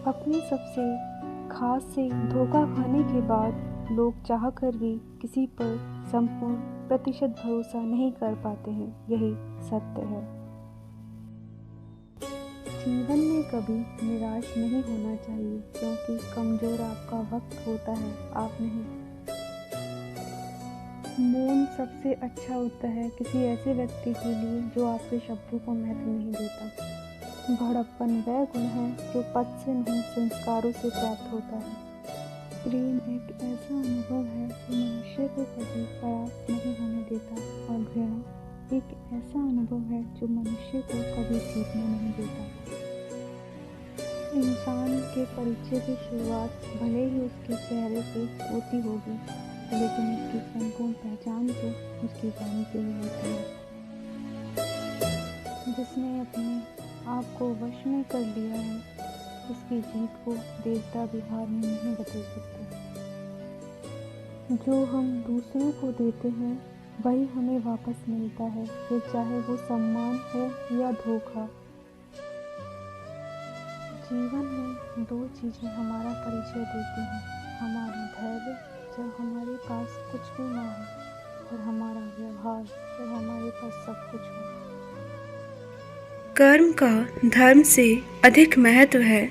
अपने सबसे खास से धोखा खाने के बाद लोग चाहकर भी किसी पर संपूर्ण प्रतिशत भरोसा नहीं कर पाते हैं। यही सत्य है। जीवन में कभी निराश नहीं होना चाहिए, क्योंकि कमज़ोर आपका वक्त होता है, आप नहीं। मौन सबसे अच्छा उत्तर है किसी ऐसे व्यक्ति के लिए जो आपके शब्दों को महत्व नहीं देता। बड़प्पन वह गुण है जो पद से नहीं संस्कारों से प्राप्त होता है। प्रेम एक ऐसा अनुभव है जो मनुष्य को कभी परास्त नहीं होने देता, और घृणा एक ऐसा अनुभव है जो मनुष्य को कभी जीतने नहीं देता। इंसान के परिचय की शुरुआत भले ही उसके चेहरे से होती होगी, लेकिन उसकी संपूर्ण पहचान तो उसकी वाणी से ही होती है। जिसने अपने आप को वश में कर लिया है, उसकी जीत को देवता भी हार में नहीं बदल सकते। जो हम दूसरों को देते हैं वही हमें वापस मिलता है, फिर चाहे वो सम्मान हो या धोखा। जीवन में दो चीज़ें हमारा परिचय देती हैं, हमारा धैर्य जब हमारे पास कुछ भी ना हो, और हमारा व्यवहार जब हमारे पास सब कुछ हो। कर्म का धर्म से अधिक महत्व है,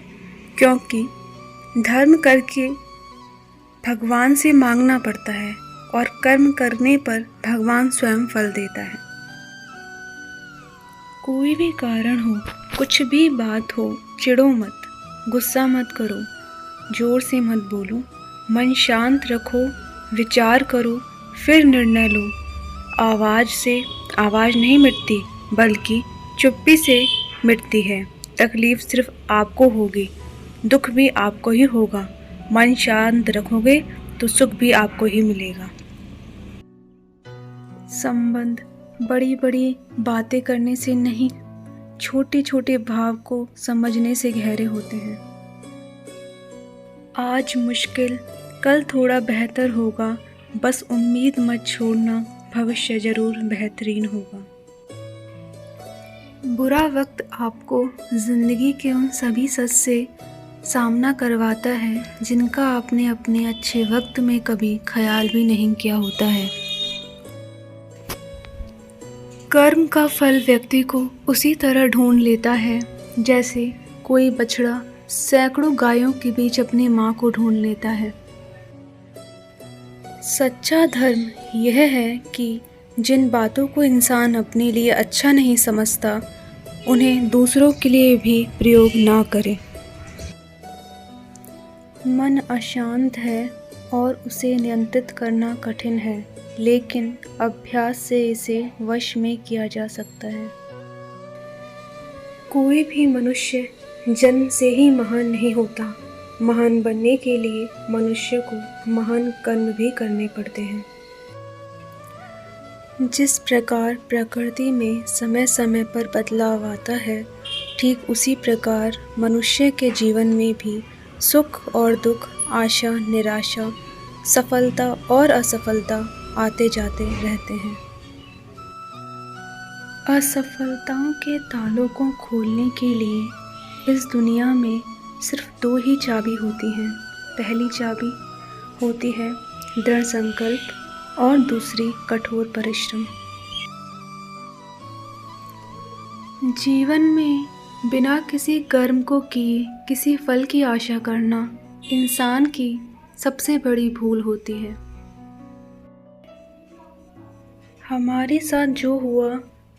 क्योंकि धर्म करके भगवान से मांगना पड़ता है और कर्म करने पर भगवान स्वयं फल देता है। कोई भी कारण हो, कुछ भी बात हो, चिढ़ो मत, गुस्सा मत करो, जोर से मत बोलो, मन शांत रखो, विचार करो, फिर निर्णय लो। आवाज़ से आवाज़ नहीं मिटती, बल्कि चुप्पी से मिटती है। तकलीफ सिर्फ आपको होगी, दुख भी आपको ही होगा। मन शांत रखोगे तो सुख भी आपको ही मिलेगा। संबंध बड़ी बड़ी बातें करने से नहीं, छोटे छोटे भाव को समझने से गहरे होते हैं। आज मुश्किल, कल थोड़ा बेहतर होगा, बस उम्मीद मत छोड़ना, भविष्य जरूर बेहतरीन होगा। बुरा वक्त आपको ज़िंदगी के उन सभी सच से सामना करवाता है जिनका आपने अपने अच्छे वक्त में कभी ख्याल भी नहीं किया होता है। कर्म का फल व्यक्ति को उसी तरह ढूंढ लेता है जैसे कोई बछड़ा सैकड़ों गायों के बीच अपनी माँ को ढूंढ लेता है। सच्चा धर्म यह है कि जिन बातों को इंसान अपने लिए अच्छा नहीं समझता, उन्हें दूसरों के लिए भी प्रयोग ना करे। मन अशांत है और उसे नियंत्रित करना कठिन है, लेकिन अभ्यास से इसे वश में किया जा सकता है। कोई भी मनुष्य जन्म से ही महान नहीं होता। महान बनने के लिए मनुष्य को महान कर्म भी करने पड़ते हैं। जिस प्रकार प्रकृति में समय समय पर बदलाव आता है, ठीक उसी प्रकार मनुष्य के जीवन में भी सुख और दुख, आशा निराशा, सफलता और असफलता आते जाते रहते हैं। असफलताओं के तालों को खोलने के लिए इस दुनिया में सिर्फ दो ही चाबी होती हैं। पहली चाबी होती है दृढ़ संकल्प और दूसरी कठोर परिश्रम। जीवन में बिना किसी कर्म को किए किसी फल की आशा करना इंसान की सबसे बड़ी भूल होती है। हमारे साथ जो हुआ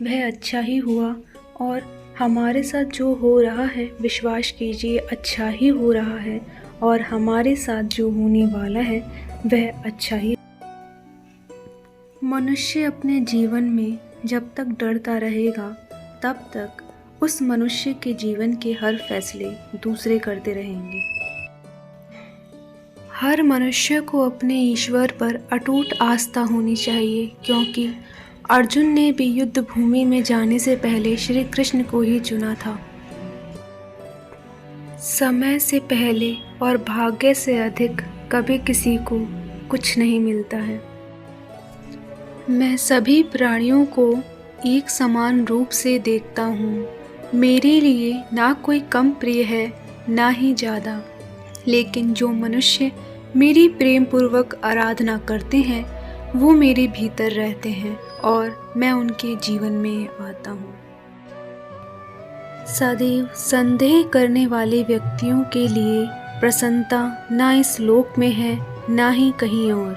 वह अच्छा ही हुआ, और हमारे साथ जो हो रहा है विश्वास कीजिए अच्छा ही हो रहा है, और हमारे साथ जो होने वाला है वह अच्छा ही। मनुष्य अपने जीवन में जब तक डरता रहेगा, तब तक उस मनुष्य के जीवन के हर फैसले दूसरे करते रहेंगे। हर मनुष्य को अपने ईश्वर पर अटूट आस्था होनी चाहिए, क्योंकि अर्जुन ने भी युद्ध भूमि में जाने से पहले श्री कृष्ण को ही चुना था। समय से पहले और भाग्य से अधिक कभी किसी को कुछ नहीं मिलता है। मैं सभी प्राणियों को एक समान रूप से देखता हूँ। मेरे लिए ना कोई कम प्रिय है ना ही ज़्यादा, लेकिन जो मनुष्य मेरी प्रेम पूर्वक आराधना करते हैं वो मेरे भीतर रहते हैं और मैं उनके जीवन में आता हूँ। सदैव संदेह करने वाले व्यक्तियों के लिए प्रसन्नता ना इस लोक में है ना ही कहीं और।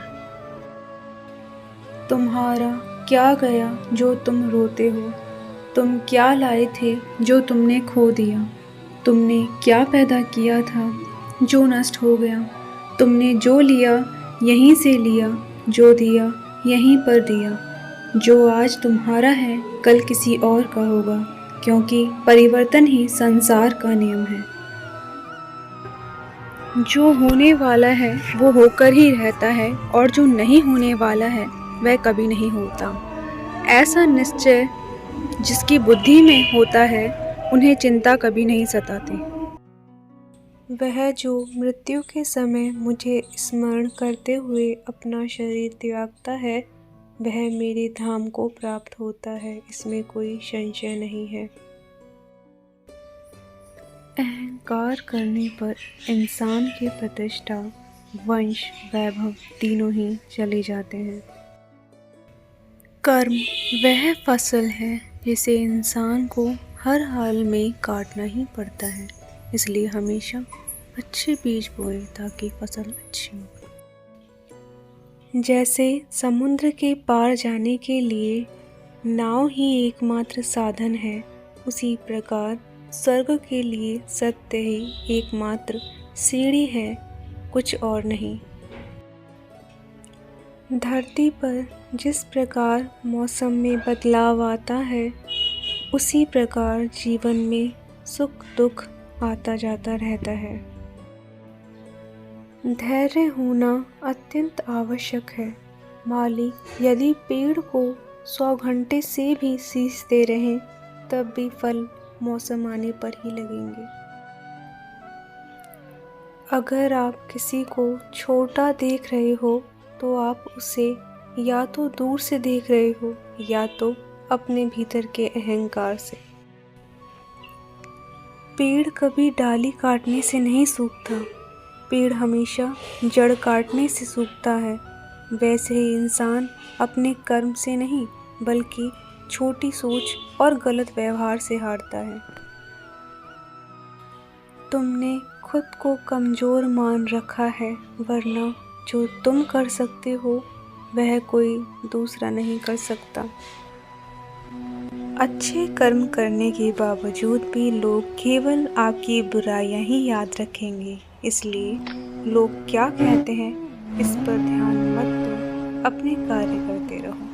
तुम्हारा क्या गया जो तुम रोते हो? तुम क्या लाए थे जो तुमने खो दिया? तुमने क्या पैदा किया था जो नष्ट हो गया? तुमने जो लिया यहीं से लिया, जो दिया यहीं पर दिया। जो आज तुम्हारा है कल किसी और का होगा, क्योंकि परिवर्तन ही संसार का नियम है। जो होने वाला है वो होकर ही रहता है और जो नहीं होने वाला है वह कभी नहीं होता। ऐसा निश्चय जिसकी बुद्धि में होता है उन्हें चिंता कभी नहीं सताती। वह जो मृत्यु के समय मुझे स्मरण करते हुए अपना शरीर त्यागता है वह मेरे धाम को प्राप्त होता है, इसमें कोई संशय नहीं है। अहंकार करने पर इंसान की प्रतिष्ठा, वंश, वैभव तीनों ही चले जाते हैं। कर्म वह फसल है जिसे इंसान को हर हाल में काटना ही पड़ता है, इसलिए हमेशा अच्छे बीज बोएं ताकि फसल अच्छी हो। जैसे समुद्र के पार जाने के लिए नाव ही एकमात्र साधन है, उसी प्रकार स्वर्ग के लिए सत्य ही एकमात्र सीढ़ी है, कुछ और नहीं। धरती पर जिस प्रकार मौसम में बदलाव आता है उसी प्रकार जीवन में सुख दुख आता जाता रहता है। धैर्य होना अत्यंत आवश्यक है। माली यदि पेड़ को 100 घंटे से भी सींचते रहें तब भी फल मौसम आने पर ही लगेंगे। अगर आप किसी को छोटा देख रहे हो तो आप उसे या तो दूर से देख रहे हो या तो अपने भीतर के अहंकार से। पेड़ कभी डाली काटने से नहीं सूखता, पेड़ हमेशा जड़ काटने से सूखता है। वैसे ही इंसान अपने कर्म से नहीं बल्कि छोटी सोच और गलत व्यवहार से हारता है। तुमने खुद को कमज़ोर मान रखा है, वरना जो तुम कर सकते हो वह कोई दूसरा नहीं कर सकता। अच्छे कर्म करने के बावजूद भी लोग केवल आपकी बुराइयां ही याद रखेंगे, इसलिए लोग क्या कहते हैं इस पर ध्यान मत दो, अपने कार्य करते रहो।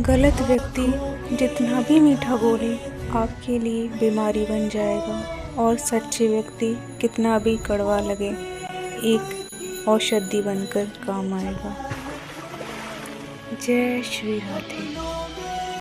गलत व्यक्ति जितना भी मीठा बोले आपके लिए बीमारी बन जाएगा और सच्चे व्यक्ति कितना भी कड़वा लगे एक औषधि बनकर काम आएगा। जय श्री राधे।